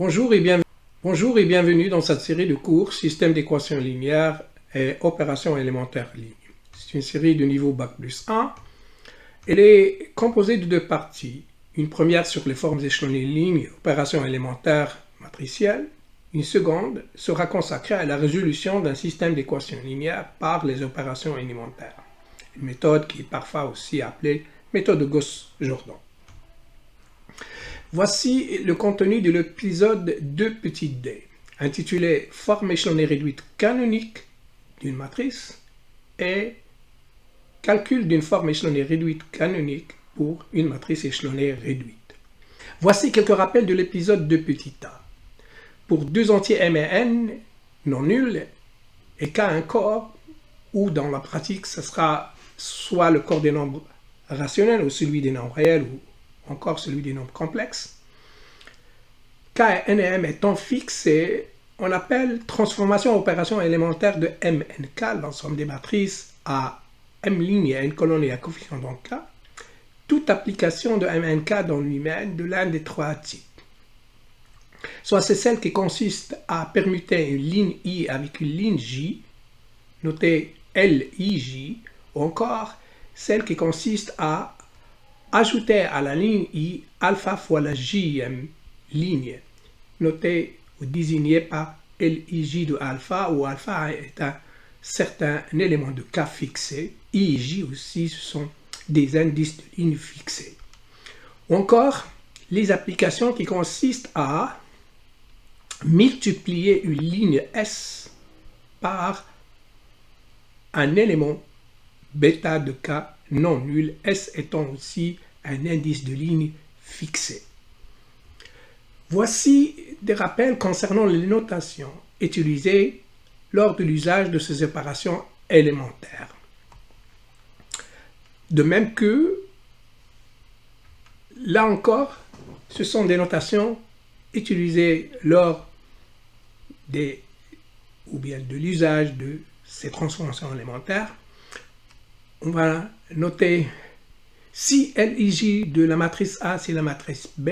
Bonjour et bienvenue dans cette série de cours Système d'équations linéaires et opérations élémentaires lignes. C'est une série de niveau Bac plus 1. Elle est composée de deux parties. Une première sur les formes échelonnées lignes, opérations élémentaires matricielles. Une seconde sera consacrée à la résolution d'un système d'équations linéaires par les opérations élémentaires. Une méthode qui est parfois aussi appelée méthode de Gauss-Jordan. Voici le contenu de l'épisode 2d, intitulé « Forme échelonnée réduite canonique d'une matrice » et « Calcul d'une forme échelonnée réduite canonique pour une matrice échelonnée réduite ». Voici quelques rappels de l'épisode 2a. Pour deux entiers m et n non nuls et k un corps, ou dans la pratique, ce sera soit le corps des nombres rationnels ou celui des nombres réels ou encore celui des nombres complexes. K et n et m étant fixés, on appelle transformation opération élémentaire de MNK, l'ensemble des matrices à M ligne et n colonnes et à coefficient dans K, toute application de MNK dans lui-même de l'un des trois types. Soit c'est celle qui consiste à permuter une ligne I avec une ligne J, notée LIJ, ou encore celle qui consiste à ajouter à la ligne I alpha fois la JM ligne, notée ou désignée par LIJ de alpha, où alpha est un certain élément de K fixé. I et J aussi, ce sont des indices de ligne fixés. Ou encore, les applications qui consistent à multiplier une ligne S par un élément bêta de K non nul, S étant aussi un indice de ligne fixé. Voici des rappels concernant les notations utilisées lors de l'usage de ces opérations élémentaires. De même que, là encore, ce sont des notations utilisées lors de l'usage de ces transformations élémentaires. On va noter si LIJ de la matrice A, c'est la matrice B.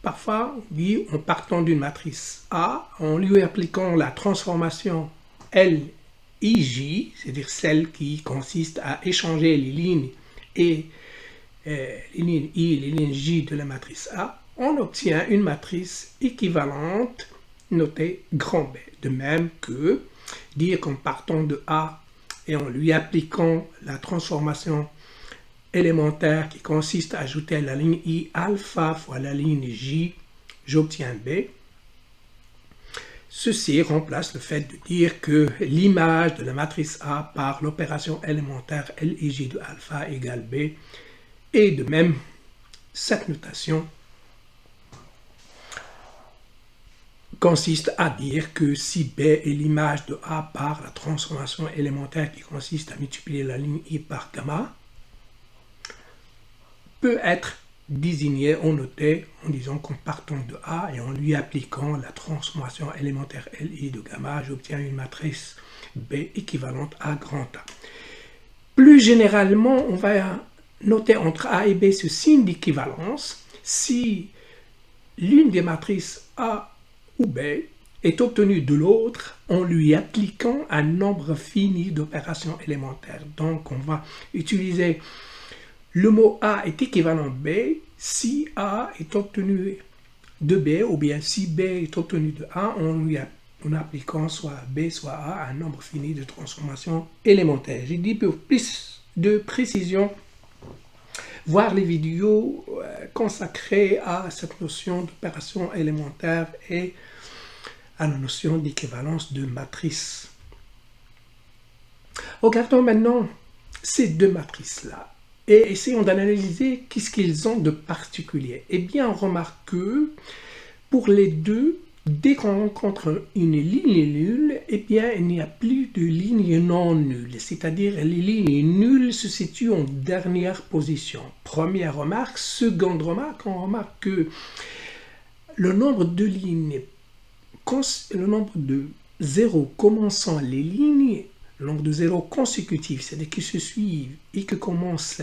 Parfois, on dit en partant d'une matrice A, en lui appliquant la transformation LIJ, c'est-à-dire celle qui consiste à échanger les lignes et les lignes I et les lignes J de la matrice A, on obtient une matrice équivalente notée grand B. De même que dire qu'en partant de A et en lui appliquant la transformation élémentaire qui consiste à ajouter à la ligne I alpha fois la ligne J, j'obtiens B. Ceci remplace le fait de dire que l'image de la matrice A par l'opération élémentaire LIJ de alpha égale B. Et de même, cette notation consiste à dire que si B est l'image de A par la transformation élémentaire qui consiste à multiplier la ligne I par gamma, peut être désigné ou noté en disant qu'en partant de A et en lui appliquant la transformation élémentaire LI de gamma, j'obtiens une matrice B équivalente à grand A. Plus généralement, on va noter entre A et B ce signe d'équivalence si l'une des matrices A ou B est obtenue de l'autre en lui appliquant un nombre fini d'opérations élémentaires. Donc, on va utiliser le mot A est équivalent B si A est obtenu de B, ou bien si B est obtenu de A en appliquant soit B soit A un nombre fini de transformations élémentaires. J'ai dit pour plus de précision, voir les vidéos consacrées à cette notion d'opération élémentaire et à la notion d'équivalence de matrice. Regardons maintenant ces deux matrices-là et essayons d'analyser qu'est-ce qu'ils ont de particulier. Eh bien, on remarque que pour les deux, dès qu'on rencontre une ligne nulle, eh bien, il n'y a plus de ligne non nulle, c'est-à-dire les lignes nulles se situent en dernière position. Première remarque. Seconde remarque, on remarque que le nombre de zéros commençant les lignes, le nombre de zéros consécutifs, c'est-à-dire qui se suivent et que commencent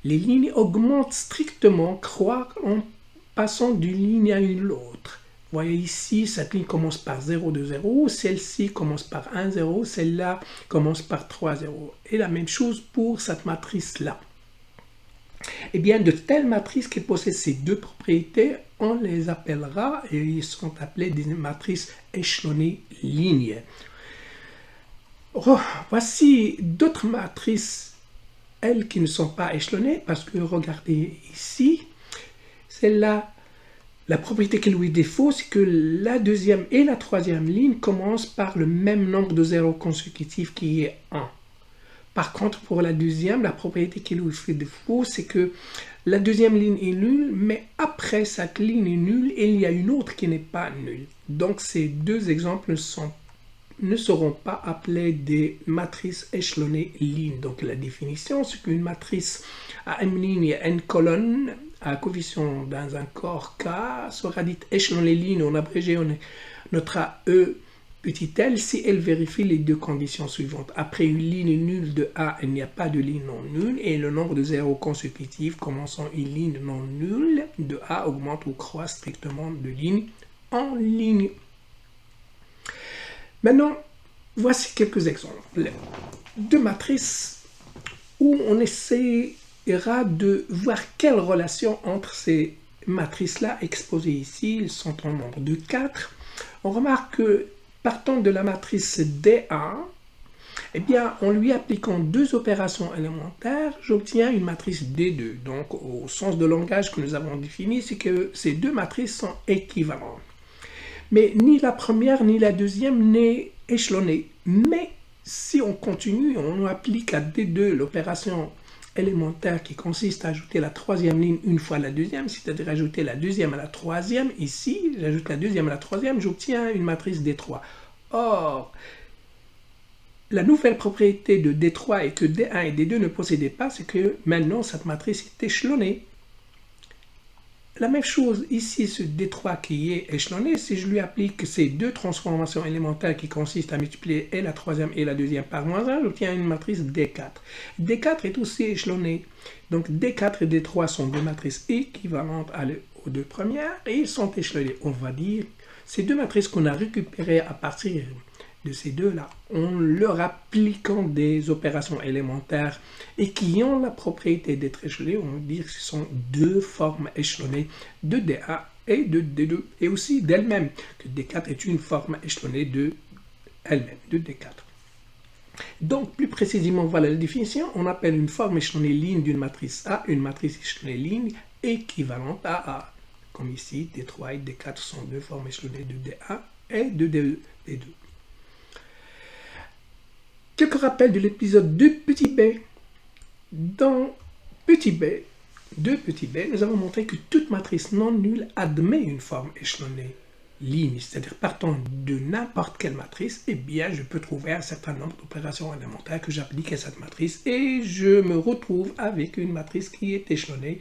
les lignes, augmente strictement, croît en passant d'une ligne à une autre. voyez ici, cette ligne commence par 0, 2, 0. Celle-ci commence par 1, 0. Celle-là commence par 3, 0. Et la même chose pour cette matrice-là. Eh bien, de telles matrices qui possèdent ces deux propriétés, on les appellera, et ils sont appelés des matrices échelonnées lignes. Voici d'autres matrices, elles qui ne sont pas échelonnées, parce que regardez ici, celle-là, la propriété qui lui défaut, c'est que la deuxième et la troisième ligne commencent par le même nombre de zéros consécutifs qui est 1. Par contre, pour la deuxième, la propriété qui lui fait défaut, c'est que la deuxième ligne est nulle, mais après cette ligne est nulle, il y a une autre qui n'est pas nulle. Donc, ces deux exemples ne seront pas appelés des matrices échelonnées lignes. Donc, la définition, c'est qu'une matrice à m ligne et n colonnes à coefficient dans un corps K sera dite échelonnée ligne. En abrégé, on notera E petit l si elle vérifie les deux conditions suivantes. Après une ligne nulle de A, il n'y a pas de ligne non nulle et le nombre de zéros consécutifs commençant une ligne non nulle de A augmente ou croît strictement de ligne en ligne. Maintenant, voici quelques exemples de matrices où on essaiera de voir quelle relation entre ces matrices-là exposées ici, ils sont en nombre de 4. On remarque que partant de la matrice D1, eh bien, en lui appliquant deux opérations élémentaires, j'obtiens une matrice D2. Donc, au sens de langage que nous avons défini, c'est que ces deux matrices sont équivalentes. Mais ni la première ni la deuxième n'est échelonnée. Mais si on continue, on applique à D2 l'opération élémentaire qui consiste à ajouter la troisième ligne une fois la deuxième, c'est-à-dire ajouter la deuxième à la troisième. Ici, j'ajoute la deuxième à la troisième, j'obtiens une matrice D3. Or, la nouvelle propriété de D3 est que D1 et D2 ne possédaient pas, c'est que maintenant cette matrice est échelonnée. La même chose ici, ce D3 qui est échelonné, si je lui applique ces deux transformations élémentaires qui consistent à multiplier et la troisième et la deuxième par moins 1, j'obtiens une matrice D4. D4 est aussi échelonné. Donc D4 et D3 sont deux matrices équivalentes aux deux premières et ils sont échelonnés. On va dire, ces deux matrices qu'on a récupérées à partir de ces deux-là, en leur appliquant des opérations élémentaires et qui ont la propriété d'être échelonnées, on va dire que ce sont deux formes échelonnées de D1 et de D2, et aussi d'elle-même, que D4 est une forme échelonnée de elle-même, de D4. Donc, plus précisément, voilà la définition, on appelle une forme échelonnée ligne d'une matrice A, une matrice échelonnée ligne équivalente à A. Comme ici, D3 et D4 sont deux formes échelonnées de D1 et de D2. Quelques rappels de l'épisode 2 petit b. Dans petit b, nous avons montré que toute matrice non nulle admet une forme échelonnée ligne, c'est-à-dire partant de n'importe quelle matrice, eh bien je peux trouver un certain nombre d'opérations élémentaires que j'applique à cette matrice et je me retrouve avec une matrice qui est échelonnée,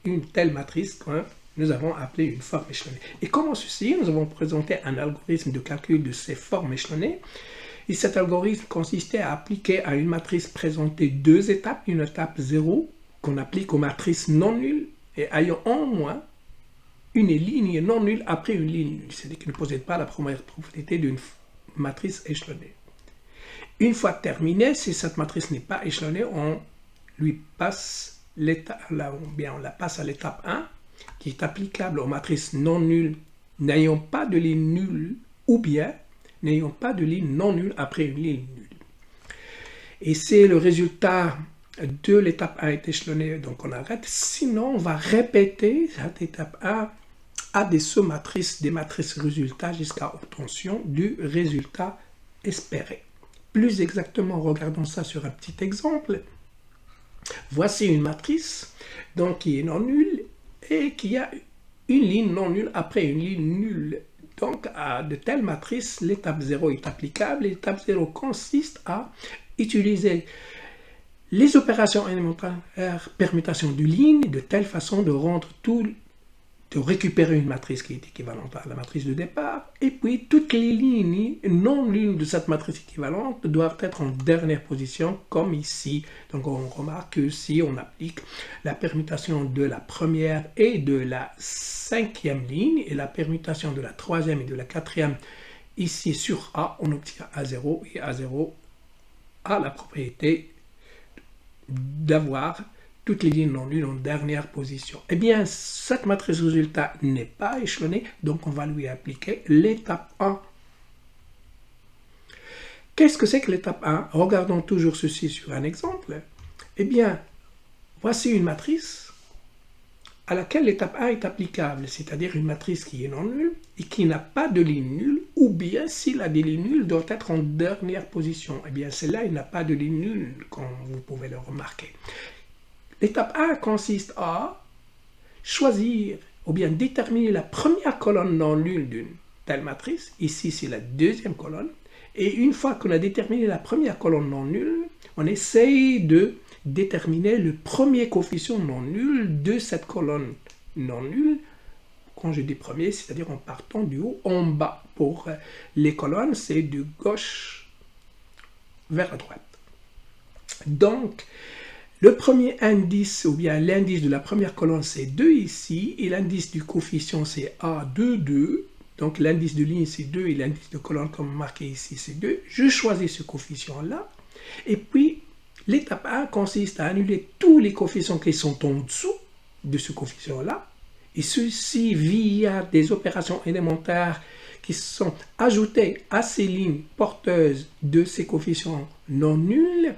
une telle matrice que nous avons appelé une forme échelonnée. Et comment ceci? Nous avons présenté un algorithme de calcul de ces formes échelonnées. Et cet algorithme consistait à appliquer à une matrice présentée deux étapes, une étape 0 qu'on applique aux matrices non nulles et ayant en moins une ligne non nulle après une ligne nulle, c'est-à-dire qui ne possède pas la première propriété d'une matrice échelonnée. Une fois terminée, si cette matrice n'est pas échelonnée, on lui passe on la passe à l'étape 1 qui est applicable aux matrices non nulles n'ayant pas de ligne nulle ou bien n'ayant pas de ligne non nulle après une ligne nulle. Et c'est le résultat de l'étape 1 est échelonnée, donc on arrête. Sinon, on va répéter cette étape 1 à des sous-matrices, des matrices résultats jusqu'à obtention du résultat espéré. Plus exactement, regardons ça sur un petit exemple. Voici une matrice donc, qui est non nulle et qui a une ligne non nulle après une ligne nulle. Donc, à de telles matrices, l'étape 0 est applicable. L'étape 0 consiste à utiliser les opérations élémentaires permutation de lignes de telle façon de rendre tout de récupérer une matrice qui est équivalente à la matrice de départ, et puis toutes les lignes non nulles de cette matrice équivalente doivent être en dernière position, comme ici. Donc on remarque que si on applique la permutation de la première et de la cinquième ligne, et la permutation de la troisième et de la quatrième, ici sur A, on obtient A0, et A0 a la propriété d'avoir toutes les lignes non nulles en dernière position. Eh bien, cette matrice résultat n'est pas échelonnée, donc on va lui appliquer l'étape 1. Qu'est-ce que c'est que l'étape 1? Regardons toujours ceci sur un exemple. Eh bien, voici une matrice à laquelle l'étape 1 est applicable, c'est-à-dire une matrice qui est non nulle et qui n'a pas de ligne nulle, ou bien s'il a des lignes nulles, doit être en dernière position. Eh bien, celle-là, il n'a pas de ligne nulle, comme vous pouvez le remarquer. L'étape 1 consiste à choisir ou bien déterminer la première colonne non nulle d'une telle matrice. Ici, c'est la deuxième colonne. Et une fois qu'on a déterminé la première colonne non nulle, on essaye de déterminer le premier coefficient non nul de cette colonne non nulle. Quand je dis premier, c'est-à-dire en partant du haut en bas. Pour les colonnes, c'est de gauche vers la droite. Donc, le premier indice, ou bien l'indice de la première colonne, c'est 2 ici, et l'indice du coefficient, c'est A2, 2. Donc l'indice de ligne, c'est 2, et l'indice de colonne, comme marqué ici, c'est 2. Je choisis ce coefficient-là, et puis l'étape 1 consiste à annuler tous les coefficients qui sont en dessous de ce coefficient-là, et ceci via des opérations élémentaires qui sont ajoutées à ces lignes porteuses de ces coefficients non nuls,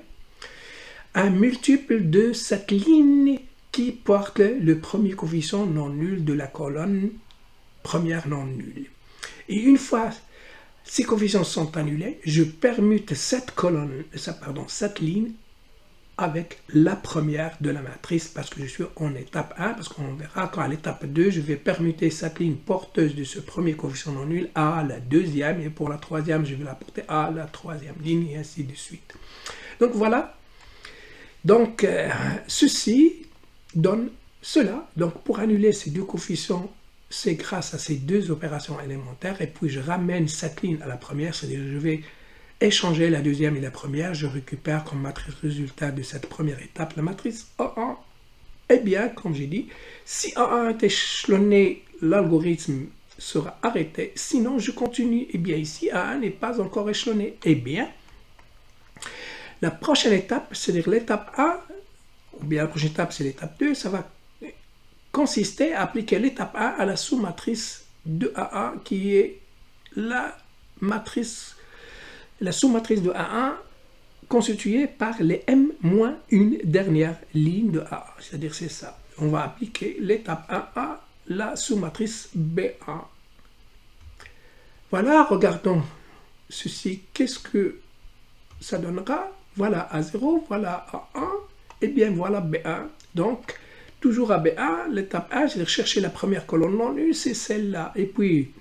un multiple de cette ligne qui porte le premier coefficient non nul de la colonne première non nulle. Et une fois ces coefficients sont annulés, je permute cette ligne avec la première de la matrice parce que je suis en étape 1, parce qu'on verra qu'à l'étape 2, je vais permuter cette ligne porteuse de ce premier coefficient non nul à la deuxième, et pour la troisième, je vais la porter à la troisième ligne, et ainsi de suite. Donc voilà. Donc, ceci donne cela. Donc, pour annuler ces deux coefficients, c'est grâce à ces deux opérations élémentaires. Et puis, je ramène cette ligne à la première, c'est-à-dire je vais échanger la deuxième et la première. Je récupère comme matrice résultat de cette première étape la matrice A1. Eh bien, comme j'ai dit, si A1 est échelonné, l'algorithme sera arrêté. Sinon, je continue. Eh bien, ici, A1 n'est pas encore échelonné. Eh bien, la prochaine étape, c'est-à-dire l'étape 1, ou bien la prochaine étape, c'est l'étape 2, ça va consister à appliquer l'étape 1 à la sous-matrice de A1, qui est la sous-matrice de A1 constituée par les M moins une dernière ligne de A1. C'est-à-dire c'est ça. On va appliquer l'étape 1 à la sous-matrice B1. Voilà, regardons ceci. Qu'est-ce que ça donnera? Voilà A0, voilà A1, et bien voilà B1. Donc, toujours à B1, l'étape 1, c'est de chercher la première colonne non nulle, c'est celle-là. Et puis,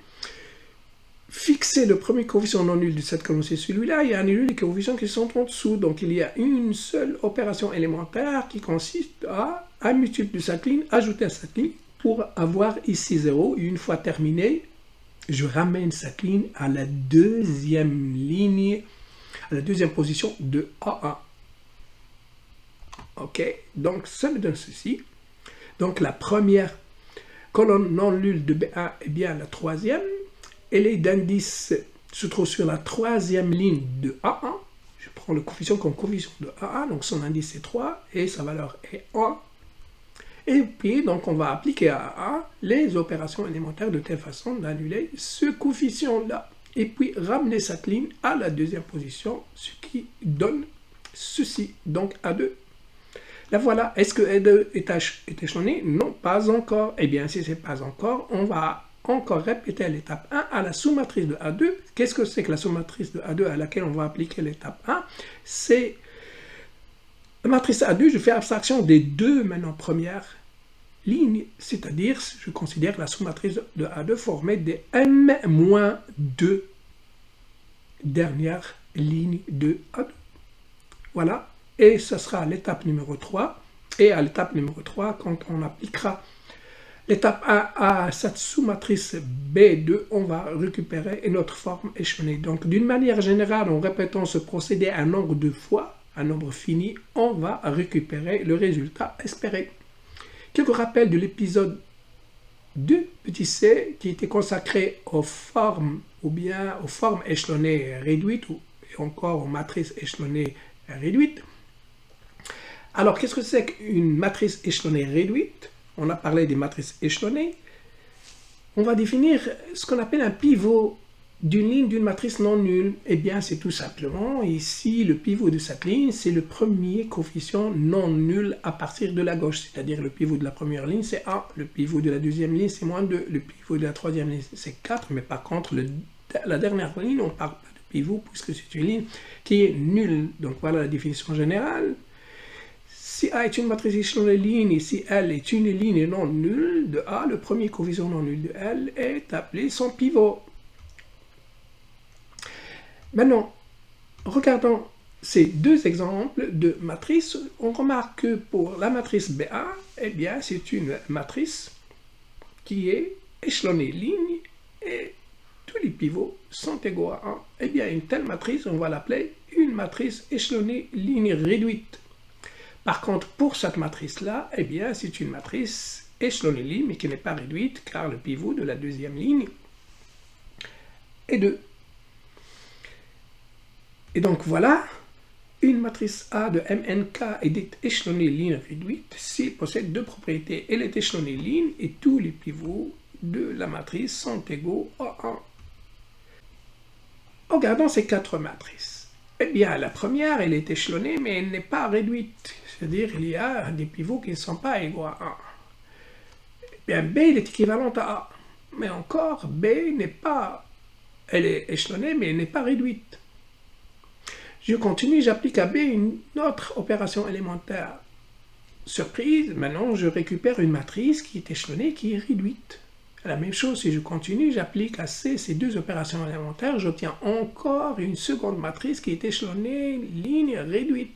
fixer le premier coefficient non nul de cette colonne, c'est celui-là, et annuler les coefficients qui sont en dessous. Donc, il y a une seule opération élémentaire qui consiste à un multiple de cette ligne, ajouter à cette ligne, pour avoir ici 0. Et une fois terminé, je ramène cette ligne à la deuxième ligne, à la deuxième position de A1. Ok, donc ça me donne ceci. Donc la première colonne non nulle de B1 est bien la troisième. Et les d'indice se trouve sur la troisième ligne de A1. Je prends le coefficient comme coefficient de A1, donc son indice est 3 et sa valeur est 1. Et puis, donc, on va appliquer à A1 les opérations élémentaires de telle façon d'annuler ce coefficient-là. Et puis ramener cette ligne à la deuxième position, ce qui donne ceci, donc A2. La voilà. Est-ce que A2 est échelonné? Non, pas encore. Eh bien, si ce n'est pas encore, on va encore répéter l'étape 1 à la sous-matrice de A2. Qu'est-ce que c'est que la sous-matrice de A2 à laquelle on va appliquer l'étape 1? C'est la matrice A2, je fais abstraction des deux maintenant premières lignes, c'est-à-dire, je considère la sous-matrice de A2 formée des M-2 dernières lignes de A2. Voilà, et ce sera l'étape numéro 3. Et à l'étape numéro 3, quand on appliquera L'étape 1A, cette sous-matrice B2, on va récupérer notre forme échelonnée. Donc, d'une manière générale, en répétant ce procédé un nombre de fois, un nombre fini, on va récupérer le résultat espéré. Quelques rappels de l'épisode 2, petit c, qui était consacré aux formes, ou bien aux formes échelonnées réduites, ou encore aux matrices échelonnées réduites. Alors, qu'est-ce que c'est qu'une matrice échelonnée réduite? On a parlé des matrices échelonnées. On va définir ce qu'on appelle un pivot d'une ligne d'une matrice non nulle. Eh bien, c'est tout simplement, ici, le pivot de cette ligne, c'est le premier coefficient non nul à partir de la gauche. C'est-à-dire le pivot de la première ligne, c'est 1. Le pivot de la deuxième ligne, c'est moins 2. Le pivot de la troisième ligne, c'est 4. Mais par contre, la dernière ligne, on ne parle pas de pivot puisque c'est une ligne qui est nulle. Donc, voilà la définition générale. Si A est une matrice échelonnée ligne et si L est une ligne non nulle de A, le premier coefficient non nul de L est appelé son pivot. Maintenant, regardons ces deux exemples de matrices. On remarque que pour la matrice BA, eh bien, c'est une matrice qui est échelonnée ligne et tous les pivots sont égaux à 1. Eh bien, une telle matrice, on va l'appeler une matrice échelonnée ligne réduite. Par contre, pour cette matrice-là, eh bien, c'est une matrice échelonnée ligne, mais qui n'est pas réduite, car le pivot de la deuxième ligne est 2. Et donc, voilà, une matrice A de MNK est dite échelonnée ligne réduite s'il possède deux propriétés. Elle est échelonnée ligne et tous les pivots de la matrice sont égaux à 1. Regardons ces quatre matrices. Eh bien, la première, elle est échelonnée, mais elle n'est pas réduite. C'est-à-dire qu'il y a des pivots qui ne sont pas égaux à 1. Eh bien, B, elle est équivalente à A. Mais encore, B n'est pas... Elle est échelonnée, mais elle n'est pas réduite. Je continue, j'applique à B une autre opération élémentaire. Surprise, maintenant, je récupère une matrice qui est échelonnée, qui est réduite. La même chose, si je continue, j'applique à C ces deux opérations élémentaires, j'obtiens encore une seconde matrice qui est échelonnée, ligne réduite.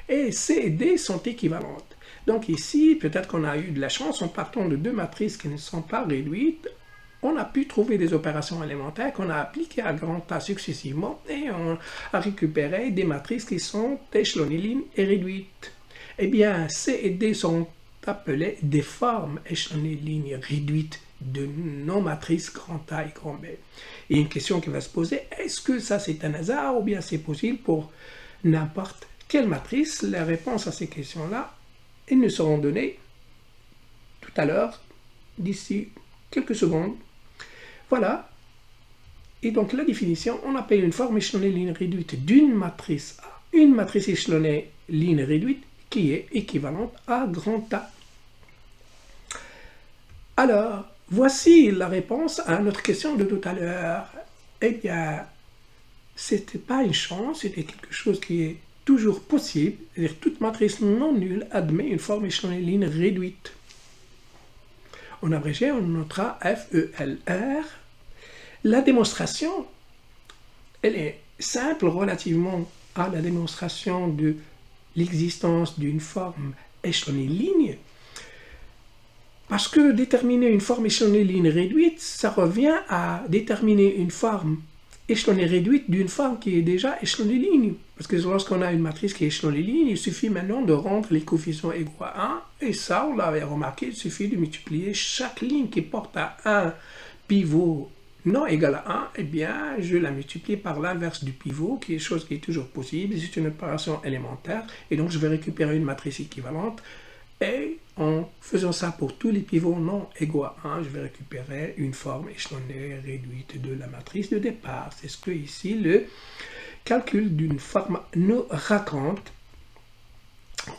Et C et D sont équivalentes. Donc ici, peut-être qu'on a eu de la chance, en partant de deux matrices qui ne sont pas réduites, on a pu trouver des opérations élémentaires qu'on a appliquées à grand A successivement et on a récupéré des matrices qui sont échelonnées, ligne et réduites. Eh bien, C et D sont appelées des formes échelonnées, ligne réduite de nos matrices grand A et grand B. Et une question qui va se poser, est-ce que ça c'est un hasard ou bien c'est possible pour n'importe quelle matrice? La réponse à ces questions-là, elles nous seront données tout à l'heure, d'ici quelques secondes. Voilà. Et donc la définition, on appelle une forme échelonnée ligne réduite d'une matrice A, une matrice échelonnée ligne réduite qui est équivalente à grand A. Alors, voici la réponse à notre question de tout à l'heure. Eh bien, c'était pas une chance, c'était quelque chose qui est toujours possible. C'est-à-dire toute matrice non nulle admet une forme échelonnée ligne réduite. En abrégé, on notera FELR. La démonstration, elle est simple relativement à la démonstration de l'existence d'une forme échelonnée ligne. Parce que déterminer une forme échelonnée ligne réduite, ça revient à déterminer une forme échelonnée réduite d'une forme qui est déjà échelonnée ligne. Parce que lorsqu'on a une matrice qui est échelonnée ligne, il suffit maintenant de rendre les coefficients égaux à 1. Et ça, on l'avait remarqué, il suffit de multiplier chaque ligne qui porte à un pivot non égal à 1, eh bien, je la multiplie par l'inverse du pivot, qui est chose qui est toujours possible. C'est une opération élémentaire. Et donc, je vais récupérer une matrice équivalente. Et en faisant ça pour tous les pivots non égaux à 1, je vais récupérer une forme échelonnée réduite de la matrice de départ. C'est ce que ici le calcul d'une forme nous raconte.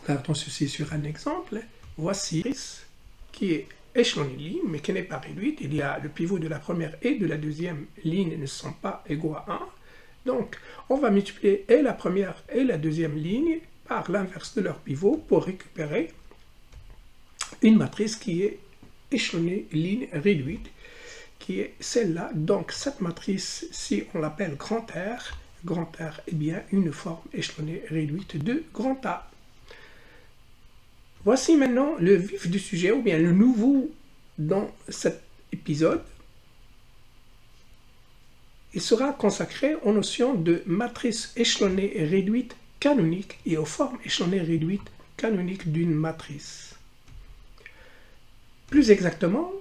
Regardons ceci sur un exemple. Voici une matrice qui est échelonnée ligne, mais qui n'est pas réduite. Il y a le pivot de la première et de la deuxième ligne ne sont pas égaux à 1. Donc, on va multiplier et la première et la deuxième ligne par l'inverse de leur pivot pour récupérer une matrice qui est échelonnée ligne réduite, qui est celle-là. Donc, cette matrice, si on l'appelle grand R est bien une forme échelonnée réduite de grand A. Voici maintenant le vif du sujet, ou bien le nouveau dans cet épisode, il sera consacré aux notions de matrice échelonnée et réduite canonique et aux formes échelonnées et réduites canoniques d'une matrice. Plus exactement,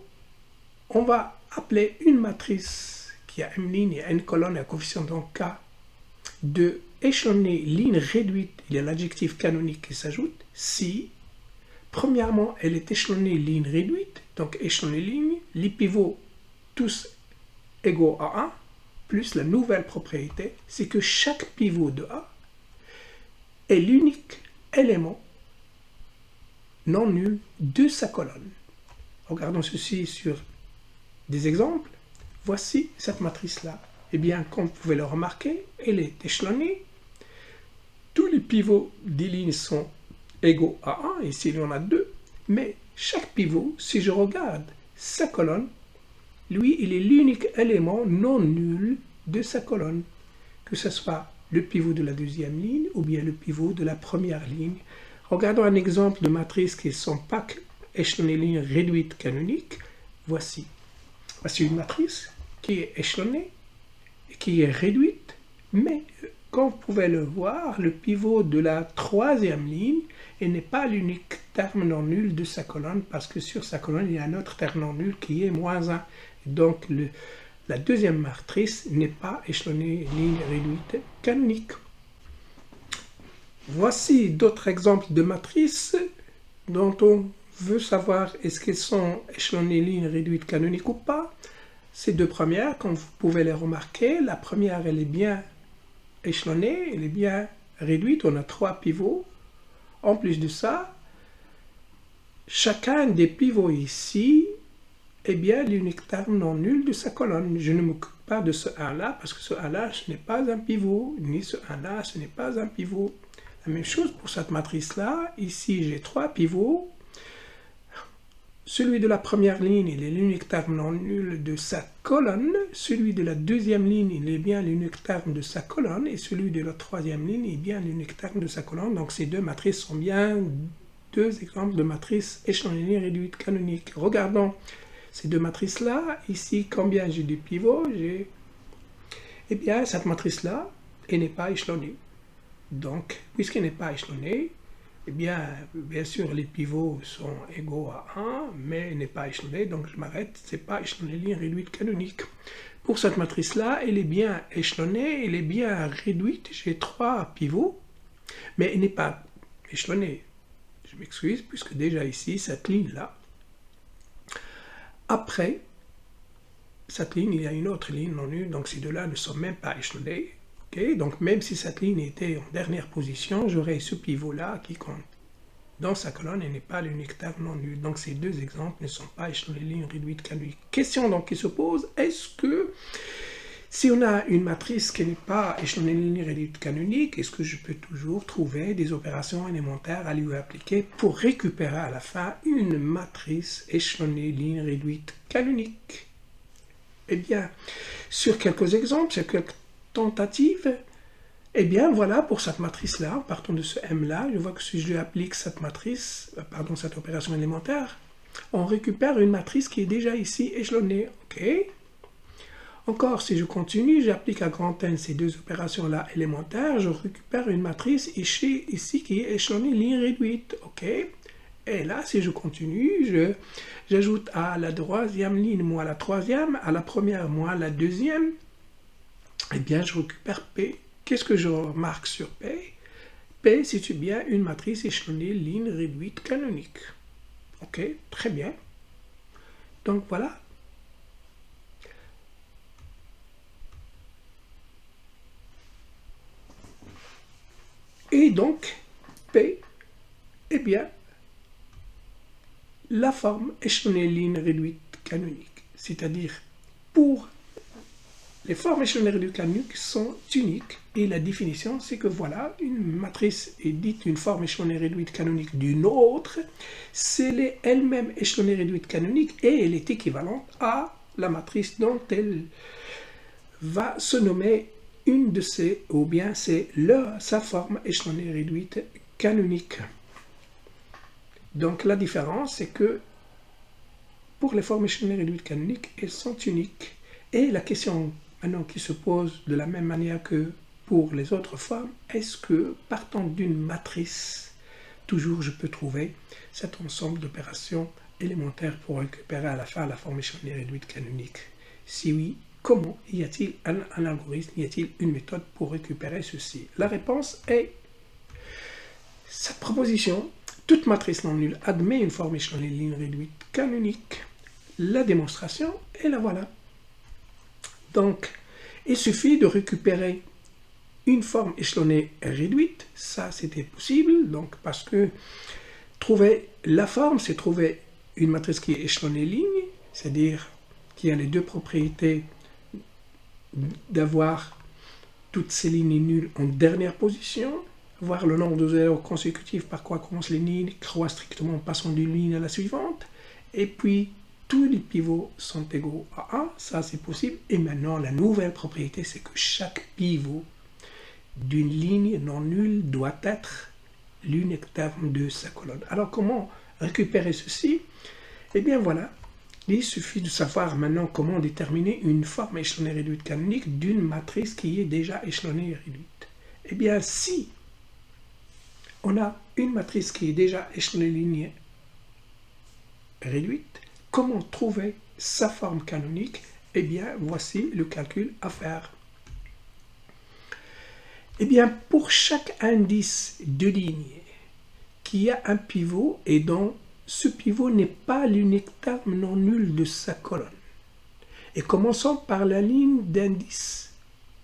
on va appeler une matrice qui a une ligne et une colonne et un coefficient donc K de échelonnée ligne réduite, il y a l'adjectif canonique qui s'ajoute, si, premièrement, elle est échelonnée ligne réduite, donc échelonnée ligne, les pivots tous égaux à 1, plus la nouvelle propriété, c'est que chaque pivot de A est l'unique élément non nul de sa colonne. Regardons ceci sur des exemples. Voici cette matrice-là. Eh bien, comme vous pouvez le remarquer, elle est échelonnée. Tous les pivots des lignes sont égaux à 1, ici il y en a 2, mais chaque pivot, si je regarde sa colonne, lui, il est l'unique élément non nul de sa colonne, que ce soit le pivot de la deuxième ligne ou bien le pivot de la première ligne. Regardons un exemple de matrice qui ne sont pas échelonnée ligne réduite canonique. Voici une matrice qui est échelonnée et qui est réduite, mais comme vous pouvez le voir, le pivot de la troisième ligne n'est pas l'unique terme non nul de sa colonne, parce que sur sa colonne, il y a un autre terme non nul qui est moins 1. Donc, la deuxième matrice n'est pas échelonnée ligne réduite canonique. Voici d'autres exemples de matrices dont on veut savoir est-ce qu'elles sont échelonnées ligne réduite canonique ou pas. Ces deux premières, comme vous pouvez les remarquer, la première, elle est bien échelonnée, elle est bien réduite, on a 3 pivots. En plus de ça, chacun des pivots ici est bien l'unique terme non nul de sa colonne. Je ne m'occupe pas de ce 1-là, parce que ce 1-là, ce n'est pas un pivot, ni ce 1-là, ce n'est pas un pivot. La même chose pour cette matrice-là. Ici, j'ai 3 pivots. Celui de la première ligne, il est l'unique terme non nul de sa colonne. Celui de la deuxième ligne, il est bien l'unique terme de sa colonne. Et celui de la troisième ligne, il est bien l'unique terme de sa colonne. Donc ces deux matrices sont bien deux exemples de matrices échelonnées réduites canoniques. Regardons ces deux matrices-là. Ici, combien j'ai de pivots? Eh bien, cette matrice-là, elle n'est pas échelonnée. Donc, puisqu'elle n'est pas échelonnée, eh bien sûr, les pivots sont égaux à 1, mais elle n'est pas échelonnée, donc je m'arrête, ce n'est pas échelonné ligne réduite canonique. Pour cette matrice-là, elle est bien échelonnée, elle est bien réduite, j'ai 3 pivots, mais elle n'est pas échelonnée. Je m'excuse, puisque déjà ici, cette ligne-là, après cette ligne, il y a une autre ligne non nulle, donc ces deux-là ne sont même pas échelonnés. Okay, donc même si cette ligne était en dernière position, j'aurais ce pivot-là qui compte. Dans sa colonne, elle n'est pas l'unique terme non nul. Donc ces deux exemples ne sont pas échelonnés ligne réduite canonique. Question donc qui se pose, est-ce que si on a une matrice qui n'est pas échelonnée ligne réduite canonique, est-ce que je peux toujours trouver des opérations élémentaires à lui appliquer pour récupérer à la fin une matrice échelonnée ligne réduite canonique? Eh bien, sur quelques exemples, sur quelques tentative, eh bien voilà pour cette matrice-là, partons de ce M-là, je vois que si je lui applique cette matrice, cette opération élémentaire, on récupère une matrice qui est déjà ici échelonnée. Ok. Encore, si je continue, j'applique à grand N ces deux opérations-là élémentaires, je récupère une matrice ici qui est échelonnée ligne réduite. Ok. Et là, si je continue, j'ajoute à la troisième ligne moins la troisième, à la première moins la deuxième. Eh bien, je récupère P. Qu'est-ce que je remarque sur P? P, c'est bien une matrice échelonnée ligne réduite canonique. Ok, très bien. Donc voilà. Et donc, P, eh bien, la forme échelonnée ligne réduite canonique. C'est-à-dire, pour les formes échelonnées réduites canoniques sont uniques et la définition c'est que voilà, une matrice est dite une forme échelonnée réduite canonique d'une autre, c'est elle-même échelonnée réduite canonique et elle est équivalente à la matrice dont elle va se nommer une de ces, ou bien c'est sa forme échelonnée réduite canonique. Donc la différence c'est que pour les formes échelonnées réduites canoniques, elles sont uniques. Et la question maintenant qui se pose de la même manière que pour les autres formes, est-ce que partant d'une matrice, toujours je peux trouver cet ensemble d'opérations élémentaires pour récupérer à la fin la forme échelonnée réduite canonique? Si oui, comment y a-t-il un algorithme, y a-t-il une méthode pour récupérer ceci? La réponse est cette proposition. Toute matrice non nulle admet une forme échelonnée ligne réduite canonique. La démonstration, et la voilà. Donc, il suffit de récupérer une forme échelonnée réduite. Ça, c'était possible, donc parce que trouver la forme, c'est trouver une matrice qui est échelonnée ligne, c'est-à-dire qui a les deux propriétés d'avoir toutes ces lignes nulles en dernière position, voir le nombre de zéros consécutifs par quoi commencent les lignes, croît strictement en passant d'une ligne à la suivante, et puis tous les pivots sont égaux à 1, ça c'est possible. Et maintenant, la nouvelle propriété, c'est que chaque pivot d'une ligne non nulle doit être l'unique terme de sa colonne. Alors comment récupérer ceci? Eh bien voilà, il suffit de savoir maintenant comment déterminer une forme échelonnée réduite canonique d'une matrice qui est déjà échelonnée réduite. Eh bien si on a une matrice qui est déjà échelonnée ligne réduite, comment trouver sa forme canonique? Eh bien, voici le calcul à faire. Eh bien, pour chaque indice de ligne qui a un pivot et dont ce pivot n'est pas l'unique terme non nul de sa colonne. Et commençons par la ligne d'indice,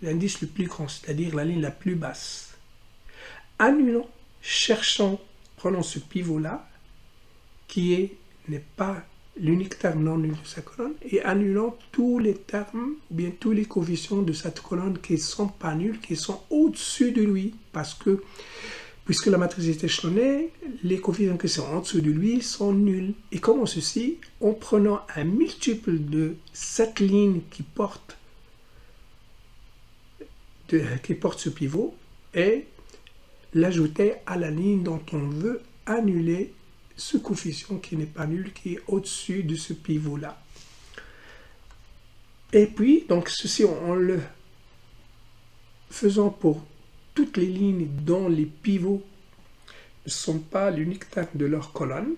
l'indice le plus grand, c'est-à-dire la ligne la plus basse. Annulons, cherchons, prenons ce pivot-là, qui n'est pas l'unique terme non nul de sa colonne, et annulons tous les termes, bien tous les coefficients de cette colonne qui ne sont pas nuls, qui sont au-dessus de lui, parce que, puisque la matrice est échelonnée, les coefficients qui sont en dessous de lui sont nuls. Et comment ceci? En prenant un multiple de cette ligne qui porte ce pivot, et l'ajouter à la ligne dont on veut annuler ce coefficient qui n'est pas nul, qui est au-dessus de ce pivot-là. Et puis, donc ceci, en le faisant pour toutes les lignes dont les pivots ne sont pas l'unique terme de leur colonne.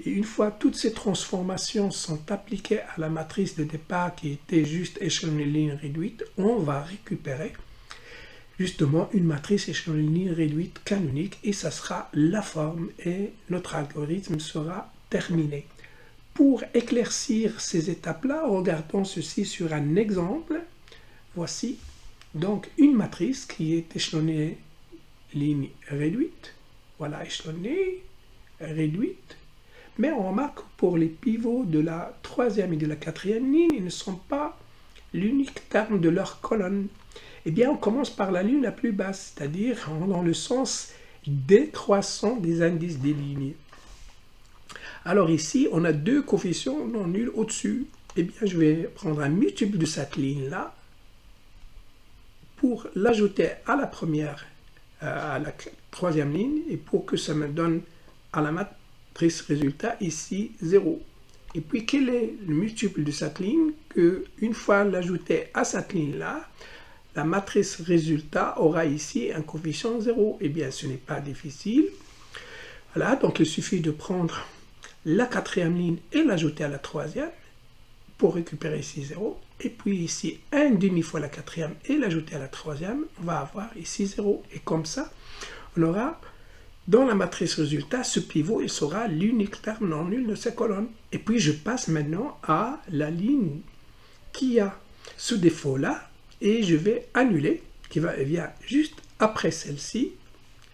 Et une fois toutes ces transformations sont appliquées à la matrice de départ qui était juste échelonnée ligne réduite, on va récupérer justement une matrice échelonnée ligne réduite canonique, et ça sera la forme et notre algorithme sera terminé. Pour éclaircir ces étapes-là, regardons ceci sur un exemple. Voici donc une matrice qui est échelonnée ligne réduite. Voilà, échelonnée réduite. Mais on remarque que pour les pivots de la troisième et de la quatrième ligne, ils ne sont pas l'unique terme de leur colonne. Eh bien, on commence par la ligne la plus basse, c'est-à-dire dans le sens décroissant des indices des lignes. Alors ici, on a deux coefficients non nuls au-dessus. Eh bien, je vais prendre un multiple de cette ligne-là pour l'ajouter à la première, à la troisième ligne, et pour que ça me donne à la matrice résultat ici 0. Et puis, quel est le multiple de cette ligne? Que une fois l'ajouté à cette ligne-là, la matrice résultat aura ici un coefficient 0. Eh bien, ce n'est pas difficile. Voilà, donc il suffit de prendre la quatrième ligne et l'ajouter à la troisième pour récupérer ici 0. Et puis ici, 1 demi fois la quatrième et l'ajouter à la troisième, on va avoir ici 0. Et comme ça, on aura dans la matrice résultat, ce pivot, il sera l'unique terme non nul de sa colonne. Et puis je passe maintenant à la ligne qui a ce défaut-là, et je vais annuler, qui vient juste après celle-ci,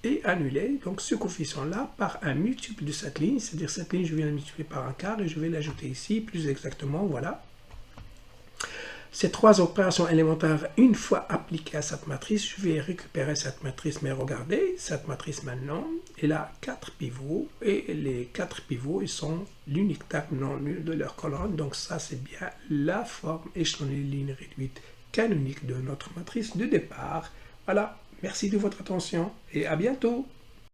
et annuler donc ce coefficient-là par un multiple de cette ligne, c'est-à-dire cette ligne, je viens la multiplier par un quart, et je vais l'ajouter ici, plus exactement, voilà. Ces trois opérations élémentaires, une fois appliquées à cette matrice, je vais récupérer cette matrice, mais regardez, cette matrice maintenant, elle a 4 pivots, et les 4 pivots, ils sont l'unique terme non nul de leur colonne, donc ça c'est bien la forme échelonnée ligne réduite canonique de notre matrice de départ. Voilà, merci de votre attention et à bientôt.